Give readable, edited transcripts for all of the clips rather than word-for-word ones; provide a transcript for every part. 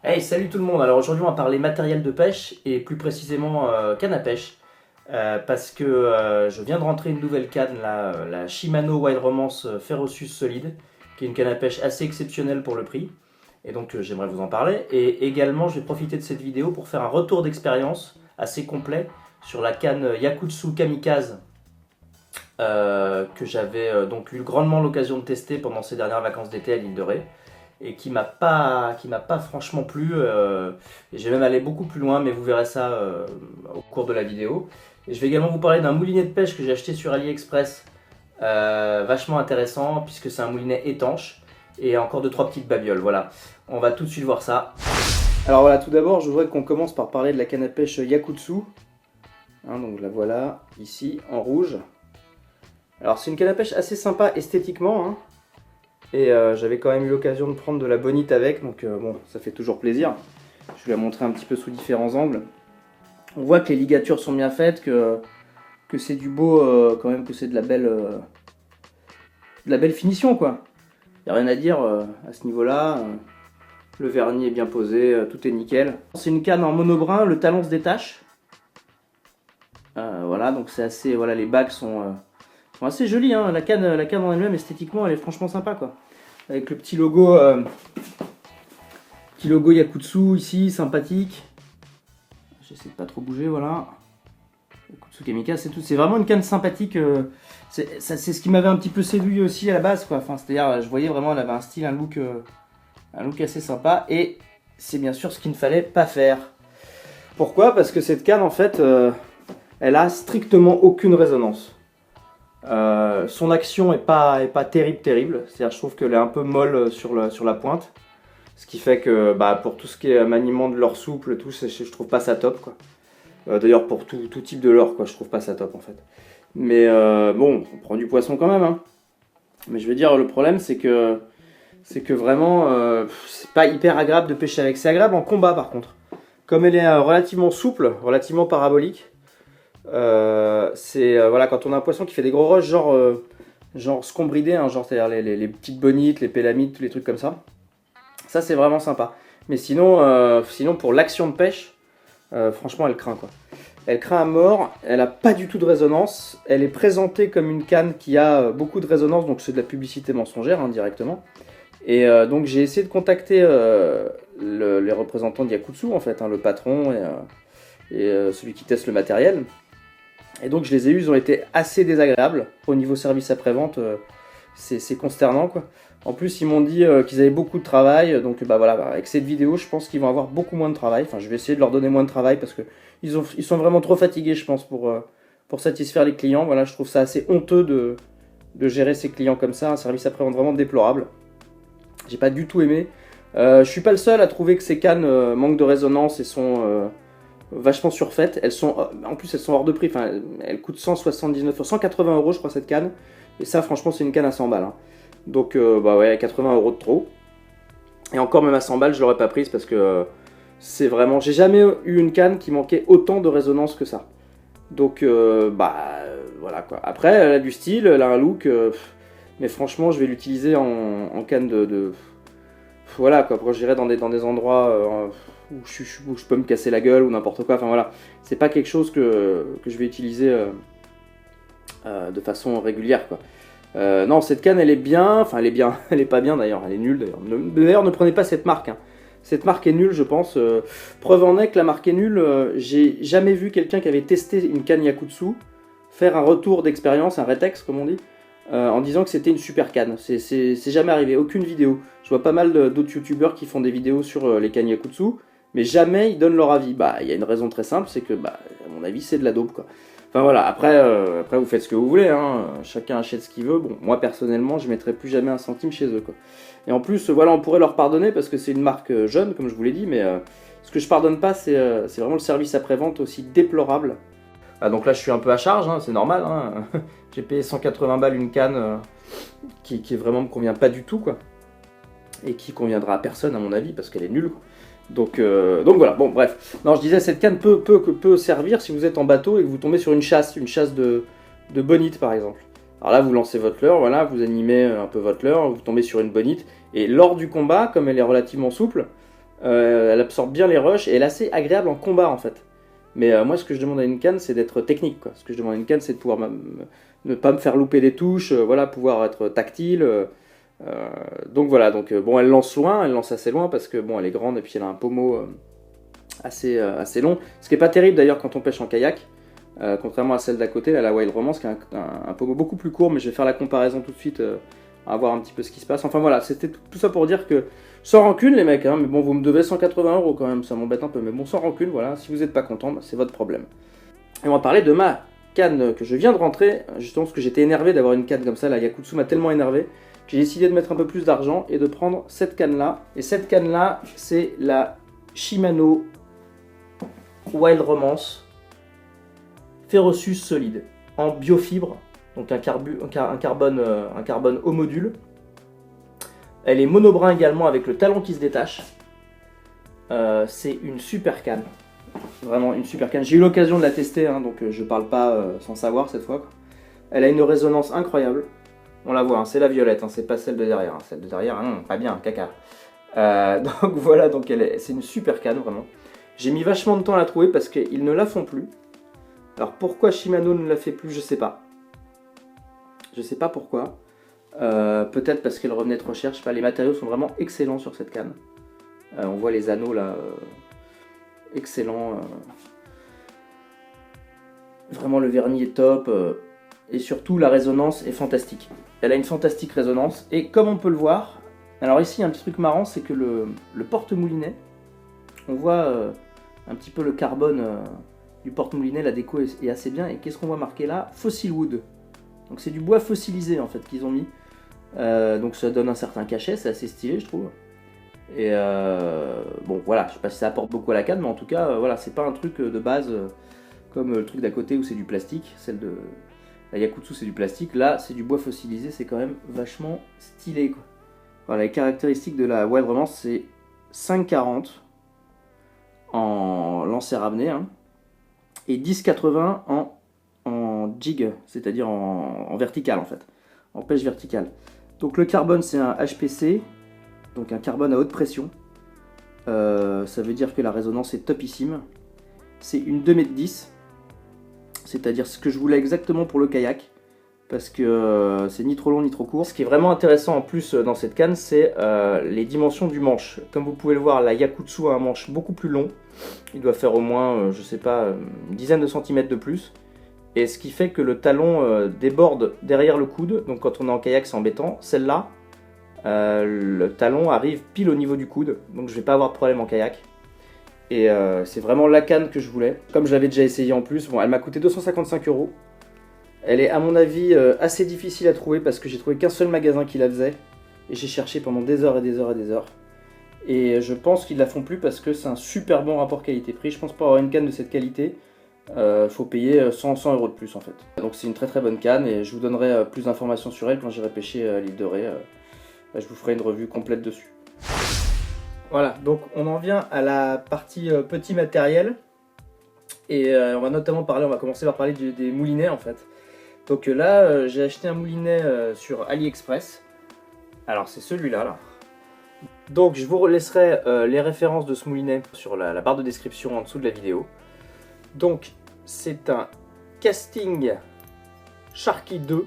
Hey, salut tout le monde! Alors aujourd'hui on va parler matériel de pêche et plus précisément canne à pêche. Parce que je viens de rentrer une nouvelle canne, la Shimano Wild Romance Ferocious Solide, qui est une canne à pêche assez exceptionnelle pour le prix. Et donc j'aimerais vous en parler. Et également je vais profiter de cette vidéo pour faire un retour d'expérience assez complet sur la canne Yakutsu Kamikaze que j'avais donc eu grandement l'occasion de tester pendant ces dernières vacances d'été à l'île de Ré et qui m'a pas franchement plu. Et j'ai même allé beaucoup plus loin, mais vous verrez ça au cours de la vidéo. Et je vais également vous parler d'un moulinet de pêche que j'ai acheté sur AliExpress, vachement intéressant puisque c'est un moulinet étanche et encore deux trois petites babioles. Voilà, on va tout de suite voir ça. Alors voilà, tout d'abord, je voudrais qu'on commence par parler de la canne à pêche Yakutsu. Donc la voilà ici en rouge. Alors c'est une canne à pêche assez sympa esthétiquement, hein. Et j'avais quand même eu l'occasion de prendre de la bonite avec, donc bon, ça fait toujours plaisir. Je vais la montrer un petit peu sous différents angles. On voit que les ligatures sont bien faites, que c'est du beau, quand même, que c'est de la belle finition, quoi. Il n'y a rien à dire à ce niveau-là. Le vernis est bien posé, tout est nickel. C'est une canne en monobrin, le talon se détache. Voilà, donc c'est assez, voilà, les bagues sont assez jolies, hein. La canne en elle-même, esthétiquement, elle est franchement sympa, quoi. Avec le petit logo Yakutsu ici, sympathique. J'essaie de pas trop bouger, voilà. Yakutsu Kamikaze, c'est tout. C'est vraiment une canne sympathique. C'est ce qui m'avait un petit peu séduit aussi à la base, quoi. Enfin, c'est-à-dire, je voyais vraiment, elle avait un style, un look assez sympa. Et c'est bien sûr ce qu'il ne fallait pas faire. Pourquoi? Parce que cette canne, en fait, elle a strictement aucune résonance. Son action est pas terrible. C'est-à-dire, je trouve qu'elle est un peu molle sur la pointe. Ce qui fait que pour tout ce qui est maniement de leurre souple, tout, je trouve pas ça top, quoi. D'ailleurs, pour tout type de leurre, quoi, je trouve pas ça top en fait. Mais bon, on prend du poisson quand même, hein. Mais je veux dire, le problème c'est que vraiment, c'est pas hyper agréable de pêcher avec. C'est agréable en combat par contre. Comme elle est relativement souple, relativement parabolique, voilà, quand on a un poisson qui fait des gros rushs, genre scombridé, hein, genre c'est-à-dire les petites bonites, les pélamides, tous les trucs comme ça. Ça c'est vraiment sympa. Mais sinon pour l'action de pêche, franchement elle craint, quoi. Elle craint à mort, elle a pas du tout de résonance. Elle est présentée comme une canne qui a beaucoup de résonance, donc c'est de la publicité mensongère, hein, directement. Et donc j'ai essayé de contacter les représentants de Yakutsu en fait, hein, le patron et celui qui teste le matériel. Et donc je les ai eus, ils ont été assez désagréables. Au niveau service après-vente, c'est consternant, quoi. En plus, ils m'ont dit qu'ils avaient beaucoup de travail, donc voilà, avec cette vidéo, je pense qu'ils vont avoir beaucoup moins de travail. Enfin, je vais essayer de leur donner moins de travail parce que ils sont vraiment trop fatigués, je pense, pour satisfaire les clients. Voilà, je trouve ça assez honteux de gérer ces clients comme ça, un service après-vente vraiment déplorable. J'ai pas du tout aimé. Je suis pas le seul à trouver que ces cannes manquent de résonance et sont vachement surfaites. En plus, elles sont hors de prix. Enfin, elles coûtent 179, 180 euros, je crois, cette canne. Et ça, franchement, c'est une canne à 100 balles, hein. Donc, ouais, 80 euros de trop. Et encore, même à 100 balles, je l'aurais pas prise parce que c'est vraiment. J'ai jamais eu une canne qui manquait autant de résonance que ça. Donc, voilà, quoi. Après, elle a du style, elle a un look. Mais franchement, je vais l'utiliser en canne voilà, quoi. Quand j'irai dans des endroits où je peux me casser la gueule ou n'importe quoi. Enfin, voilà. C'est pas quelque chose que je vais utiliser de façon régulière, quoi. Non, cette canne, elle est bien. Enfin, elle est bien. Elle est pas bien d'ailleurs. Elle est nulle d'ailleurs. D'ailleurs, ne prenez pas cette marque, hein. Cette marque est nulle, je pense. Preuve en est que la marque est nulle. J'ai jamais vu quelqu'un qui avait testé une canne Yakutsu faire un retour d'expérience, un retex, comme on dit, en disant que c'était une super canne. C'est jamais arrivé. Aucune vidéo. Je vois pas mal d'autres youtubeurs qui font des vidéos sur les cannes Yakutsu, mais jamais ils donnent leur avis. Il y a une raison très simple, c'est que, à mon avis, c'est de la dope, quoi. Enfin voilà, après vous faites ce que vous voulez, hein. Chacun achète ce qu'il veut. Bon, moi personnellement, je mettrai plus jamais un centime chez eux, quoi. Et en plus, voilà, on pourrait leur pardonner parce que c'est une marque jeune, comme je vous l'ai dit, mais ce que je pardonne pas, c'est vraiment le service après-vente aussi déplorable. Ah, donc là, je suis un peu à charge, hein, c'est normal, hein. J'ai payé 180 balles une canne qui vraiment me convient pas du tout, quoi. Et qui conviendra à personne, à mon avis, parce qu'elle est nulle, quoi. Donc voilà, bon bref. Non, je disais, cette canne peut servir si vous êtes en bateau et que vous tombez sur une chasse de bonite par exemple. Alors là, vous lancez votre leurre, voilà, vous animez un peu votre leurre, vous tombez sur une bonite, et lors du combat, comme elle est relativement souple, Elle absorbe bien les rushs et elle est assez agréable en combat en fait. Mais moi, ce que je demande à une canne, c'est d'être technique, quoi. Ce que je demande à une canne, c'est de pouvoir ne pas me faire louper des touches, voilà, pouvoir être tactile. Donc voilà, donc bon, elle lance loin, elle lance assez loin parce que bon, elle est grande et puis elle a un pommeau assez long. Ce qui est pas terrible d'ailleurs quand on pêche en kayak, contrairement à celle d'à côté, là, la Wild Romance, qui a un pommeau beaucoup plus court, mais je vais faire la comparaison tout de suite, à voir un petit peu ce qui se passe. Enfin voilà, c'était tout ça pour dire que sans rancune les mecs, hein, mais bon, vous me devez 180 € quand même, ça m'embête un peu, mais bon, sans rancune, voilà, si vous n'êtes pas content, bah, c'est votre problème. Et on va parler de ma canne que je viens de rentrer, justement parce que j'étais énervé d'avoir une canne comme ça, la Yakutsu m'a tellement énervé, que j'ai décidé de mettre un peu plus d'argent et de prendre cette canne là. Et cette canne là, c'est la Shimano Wild Romance Ferrosus solide, en biofibre, donc un carbone haut module. Elle est monobrin également avec le talon qui se détache. C'est une super canne. Vraiment une super canne. J'ai eu l'occasion de la tester, hein, donc je parle pas sans savoir cette fois. Elle a une résonance incroyable. On la voit, hein, c'est la violette, hein, c'est pas celle de derrière. Hein. Celle de derrière, pas bien, caca. Donc voilà, donc c'est une super canne vraiment. J'ai mis vachement de temps à la trouver parce qu'ils ne la font plus. Alors pourquoi Shimano ne la fait plus, je sais pas. Je sais pas pourquoi. Peut-être parce qu'elle revenait trop cher, je sais pas, les matériaux sont vraiment excellents sur cette canne. On voit les anneaux là, excellents. Vraiment le vernis est top, et surtout la résonance est fantastique. Elle a une fantastique résonance, et comme on peut le voir, alors ici un petit truc marrant, c'est que le porte-moulinet, on voit un petit peu le carbone du porte-moulinet, la déco est assez bien, et qu'est-ce qu'on voit marqué là? Fossil wood. Donc c'est du bois fossilisé en fait qu'ils ont mis. Donc ça donne un certain cachet, c'est assez stylé je trouve. Et bon voilà, je sais pas si ça apporte beaucoup à la canne, mais en tout cas voilà, c'est pas un truc de base comme le truc d'à côté où c'est du plastique. Celle de la Yakutsu c'est du plastique, là c'est du bois fossilisé, c'est quand même vachement stylé quoi. Voilà, les caractéristiques de la Wild Romance, c'est 5,40 en lancer ramené, hein, et 10,80 en jig, c'est-à-dire en vertical en fait, en pêche verticale. Donc le carbone c'est un HPC, donc un carbone à haute pression. Ça veut dire que la résonance est topissime. C'est une 2,10 m, c'est-à-dire ce que je voulais exactement pour le kayak, parce que c'est ni trop long ni trop court. Ce qui est vraiment intéressant en plus dans cette canne, c'est les dimensions du manche. Comme vous pouvez le voir, la Yakutsu a un manche beaucoup plus long. Il doit faire au moins, je sais pas, une dizaine de centimètres de plus. Et ce qui fait que le talon déborde derrière le coude. Donc quand on est en kayak, c'est embêtant. Celle-là, le talon arrive pile au niveau du coude. Donc je vais pas avoir de problème en kayak. Et c'est vraiment la canne que je voulais. Comme je l'avais déjà essayé en plus, bon, elle m'a coûté 255 €. Elle est à mon avis assez difficile à trouver parce que j'ai trouvé qu'un seul magasin qui la faisait. Et j'ai cherché pendant des heures et des heures et des heures. Et je pense qu'ils la font plus parce que c'est un super bon rapport qualité-prix. Je pense pour avoir une canne de cette qualité, faut payer 100 € de plus en fait. Donc c'est une très très bonne canne et je vous donnerai plus d'informations sur elle quand j'irai pêcher à l'île de Ré. Je vous ferai une revue complète dessus. Voilà, donc on en vient à la partie petit matériel. Et on va notamment parler, on va commencer par parler des moulinets en fait. Donc là, j'ai acheté un moulinet sur AliExpress. Alors c'est celui-là là. Donc je vous laisserai les références de ce moulinet sur la barre de description en dessous de la vidéo. Donc c'est un casting Sharky 2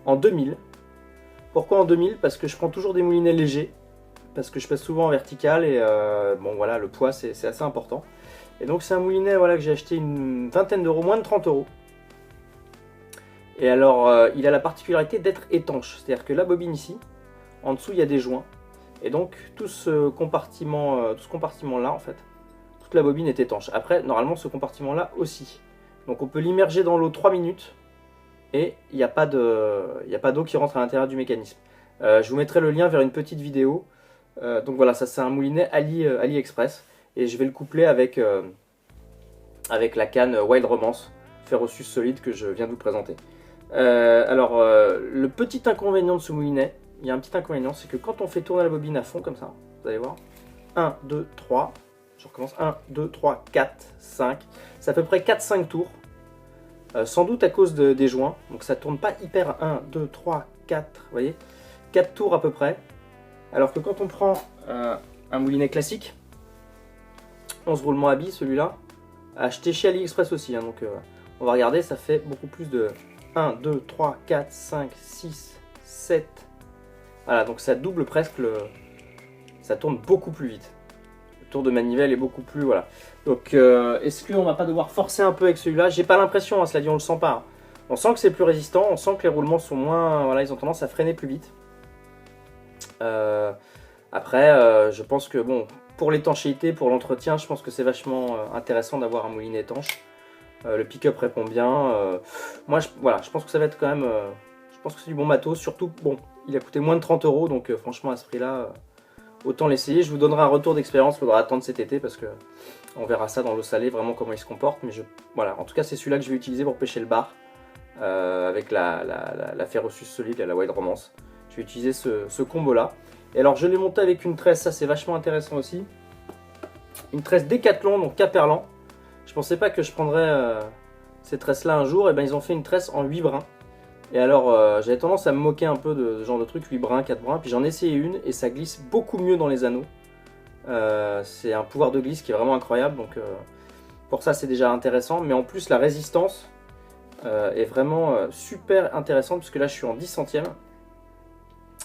en 2000. Pourquoi en 2000? Parce que je prends toujours des moulinets légers, parce que je pêche souvent en vertical et bon voilà, le poids c'est assez important. Et donc c'est un moulinet voilà, que j'ai acheté une vingtaine d'euros, moins de 30 €. Et alors il a la particularité d'être étanche, c'est-à-dire que la bobine ici, en dessous il y a des joints. Et donc tout ce compartiment là en fait, toute la bobine est étanche. Après normalement ce compartiment là aussi. Donc on peut l'immerger dans l'eau 3 minutes et il n'y a pas d'eau qui rentre à l'intérieur du mécanisme. Je vous mettrai le lien vers une petite vidéo. Donc voilà, ça c'est un moulinet AliExpress et je vais le coupler avec la canne Wild Romance Ferrosus solide que je viens de vous présenter. Le petit inconvénient de ce moulinet, il y a un petit inconvénient, c'est que quand on fait tourner la bobine à fond comme ça, vous allez voir, 1, 2, 3, je recommence, 1, 2, 3, 4, 5, c'est à peu près 4-5 tours, sans doute à cause des joints, donc ça tourne pas hyper, 1, 2, 3, 4, vous voyez, 4 tours à peu près, alors que quand on prend un moulinet classique, 11 roulements à billes celui-là. Acheté chez AliExpress aussi, hein, donc on va regarder, ça fait beaucoup plus de 1, 2, 3, 4, 5, 6, 7. Voilà, donc ça double presque ça tourne beaucoup plus vite. Le tour de manivelle est beaucoup plus, voilà. Donc est-ce qu'on va pas devoir forcer un peu avec celui-là? J'ai pas l'impression, hein, cela dit, on le sent pas. Hein. On sent que c'est plus résistant, on sent que les roulements sont moins, voilà, ils ont tendance à freiner plus vite. Après, je pense que bon, pour l'étanchéité, pour l'entretien, je pense que c'est vachement intéressant d'avoir un moulinet étanche. Le pick-up répond bien. Moi, voilà, je pense que ça va être quand même. Je pense que c'est du bon matos. Surtout, bon, il a coûté moins de 30 €, donc franchement, à ce prix-là, autant l'essayer. Je vous donnerai un retour d'expérience. Il faudra attendre cet été parce que on verra ça dans l'eau salée, vraiment comment il se comporte. Mais voilà, en tout cas, c'est celui-là que je vais utiliser pour pêcher le bar avec la Ferrosus solide, la Wide Romance. Je vais utiliser ce combo-là. Et alors, je l'ai monté avec une tresse, ça c'est vachement intéressant aussi. Une tresse Decathlon, donc Caperlan. Je pensais pas que je prendrais ces tresses-là un jour. Et ben ils ont fait une tresse en 8 brins. Et alors, j'avais tendance à me moquer un peu de ce genre de truc, 8 brins, 4 brins. Puis j'en ai essayé une et ça glisse beaucoup mieux dans les anneaux. C'est un pouvoir de glisse qui est vraiment incroyable. Donc, pour ça, c'est déjà intéressant. Mais en plus, la résistance est vraiment super intéressante. Puisque là, je suis en 10 centièmes.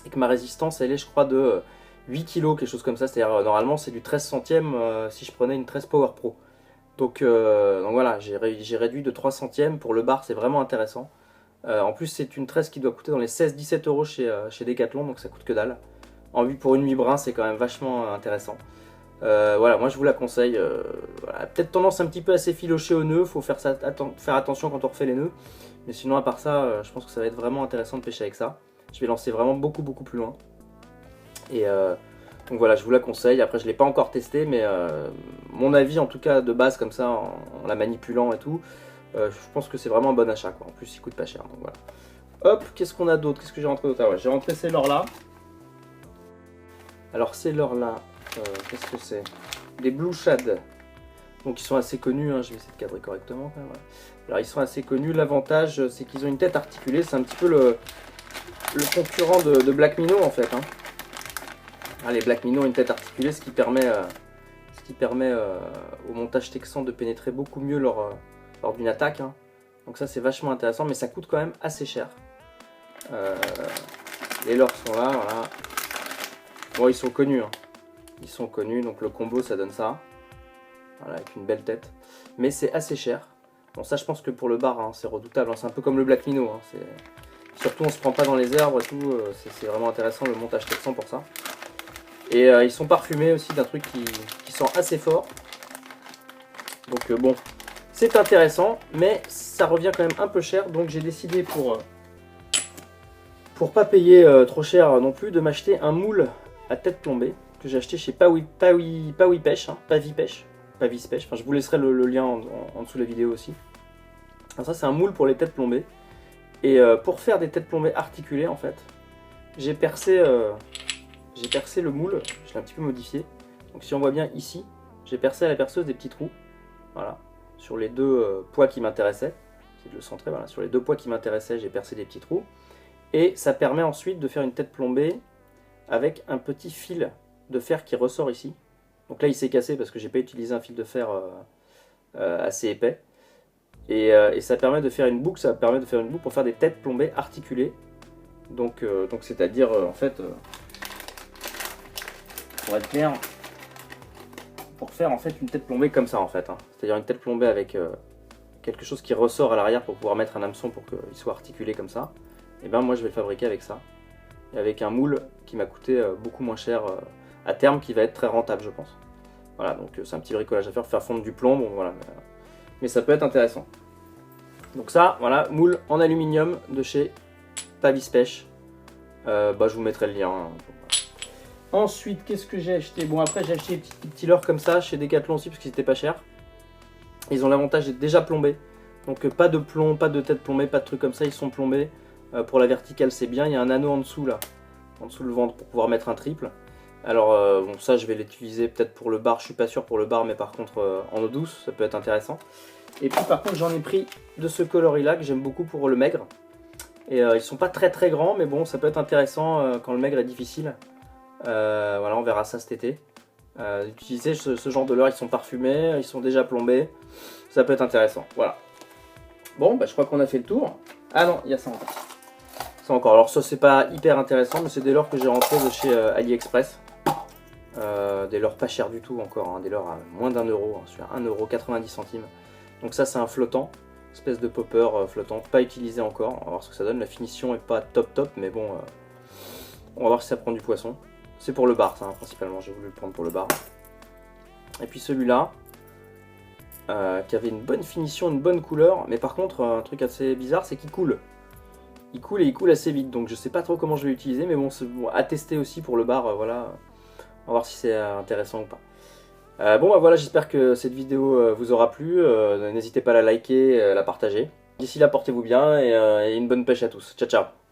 Et que ma résistance, elle est, je crois, de 8 kg, quelque chose comme ça. C'est-à-dire, normalement, c'est du 13 centièmes si je prenais une tresse Power Pro. Donc voilà, j'ai réduit de 3 centièmes. Pour le bar, c'est vraiment intéressant. En plus, c'est une tresse qui doit coûter dans les 16-17 € chez Decathlon, donc ça coûte que dalle. Pour une 8 brins, c'est quand même vachement intéressant. Voilà, moi je vous la conseille. Voilà. Peut-être tendance un petit peu à s'effilocher au nœud, faut faire attention quand on refait les nœuds. Mais sinon, à part ça, je pense que ça va être vraiment intéressant de pêcher avec ça. Je vais lancer vraiment beaucoup plus loin. Et donc voilà, je vous la conseille. Après, je ne l'ai pas encore testé, mais mon avis, en tout cas de base, comme ça, en la manipulant et tout, je pense que c'est vraiment un bon achat, quoi. En plus, il coûte pas cher. Donc voilà. Hop, qu'est-ce qu'on a d'autre? Qu'est-ce que j'ai rentré d'autre? Ah ouais, j'ai rentré ces leurres-là. Alors, ces leurres-là, qu'est-ce que c'est? Des Blue Shad. Donc, ils sont assez connus. Hein. Je vais essayer de cadrer correctement. Quand même, ouais. Alors, ils sont assez connus. L'avantage, c'est qu'ils ont une tête articulée. C'est un petit peu le concurrent de Black Minnow, en fait. Hein. Ah, les Black Minnow ont une tête articulée, ce qui permet au montage texan de pénétrer beaucoup mieux lors d'une attaque. Hein. Donc ça c'est vachement intéressant, mais ça coûte quand même assez cher. Les leurres sont là, voilà. Bon, ils sont connus. Hein. Ils sont connus, donc le combo ça donne ça. Voilà, avec une belle tête. Mais c'est assez cher. Bon, ça je pense que pour le bar, hein, c'est redoutable. Hein. C'est un peu comme le Black Minnow. Hein. Surtout on se prend pas dans les herbes et tout. C'est vraiment intéressant le montage texan pour ça. Et ils sont parfumés aussi d'un truc qui sent assez fort. Donc bon, c'est intéressant, mais ça revient quand même un peu cher. Donc j'ai décidé pour pas payer trop cher non plus, de m'acheter un moule à tête plombée que j'ai acheté chez Pavis Pêche, hein, Pavis Pêche. Enfin, je vous laisserai le lien en dessous de la vidéo aussi. Alors ça c'est un moule pour les têtes plombées. Et pour faire des têtes plombées articulées en fait, j'ai percé le moule, je l'ai un petit peu modifié. Donc si on voit bien ici, j'ai percé à la perceuse des petits trous. Voilà, sur les deux poids qui m'intéressaient. J'essaie de le centrer, voilà. Sur les deux poids qui m'intéressaient, j'ai percé des petits trous. Et ça permet ensuite de faire une tête plombée avec un petit fil de fer qui ressort ici. Donc là il s'est cassé parce que j'ai pas utilisé un fil de fer assez épais. Et ça permet de faire une boucle, pour faire des têtes plombées articulées. Donc c'est-à-dire en fait... pour être clair, pour faire en fait une tête plombée comme ça en fait, hein. C'est-à-dire une tête plombée avec quelque chose qui ressort à l'arrière pour pouvoir mettre un hameçon pour qu'il soit articulé comme ça. Et ben moi je vais le fabriquer avec ça, et avec un moule qui m'a coûté beaucoup moins cher à terme, qui va être très rentable je pense. Voilà, donc c'est un petit bricolage à faire fondre du plomb, bon voilà, mais ça peut être intéressant. Donc ça, voilà, moule en aluminium de chez Pavis Pêche. Je vous mettrai le lien. Hein. Ensuite, qu'est-ce que j'ai acheté? Bon, après, j'ai acheté des petits leurres comme ça chez Decathlon aussi parce qu'ils étaient pas chers. Ils ont l'avantage d'être déjà plombés. Donc, pas de plomb, pas de tête plombée, pas de trucs comme ça. Ils sont plombés. Pour la verticale, c'est bien. Il y a un anneau en dessous, là. En dessous le ventre pour pouvoir mettre un triple. Alors, bon, ça, je vais l'utiliser peut-être pour le bar. Je suis pas sûr pour le bar, mais par contre, en eau douce, ça peut être intéressant. Et puis, par contre, j'en ai pris de ce coloris-là que j'aime beaucoup pour le maigre. Et ils sont pas très très grands, mais bon, ça peut être intéressant quand le maigre est difficile. Voilà, on verra ça cet été. D'utiliser ce genre de leurre, ils sont parfumés, ils sont déjà plombés, ça peut être intéressant. Voilà. Bon, bah, je crois qu'on a fait le tour. Ah non, il y a ça encore. Ça encore. Alors ça c'est pas hyper intéressant, mais c'est des leurres que j'ai rentrés de chez AliExpress. Des leurres pas chers du tout encore, hein, des leurres à moins d'1 euro, hein, sur 1,90 €. Donc ça c'est un flottant, espèce de popper flottant, pas utilisé encore. On va voir ce que ça donne, la finition est pas top, mais bon, on va voir si ça prend du poisson. C'est pour le bar ça, hein, principalement, j'ai voulu le prendre pour le bar. Et puis celui-là, qui avait une bonne finition, une bonne couleur, mais par contre un truc assez bizarre c'est qu'il coule. Il coule et il coule assez vite, donc je sais pas trop comment je vais l'utiliser, mais bon, c'est bon, à tester aussi pour le bar, voilà. On va voir si c'est intéressant ou pas. Bon bah voilà, j'espère que cette vidéo vous aura plu, n'hésitez pas à la liker, la partager. D'ici là, portez-vous bien et une bonne pêche à tous. Ciao ciao.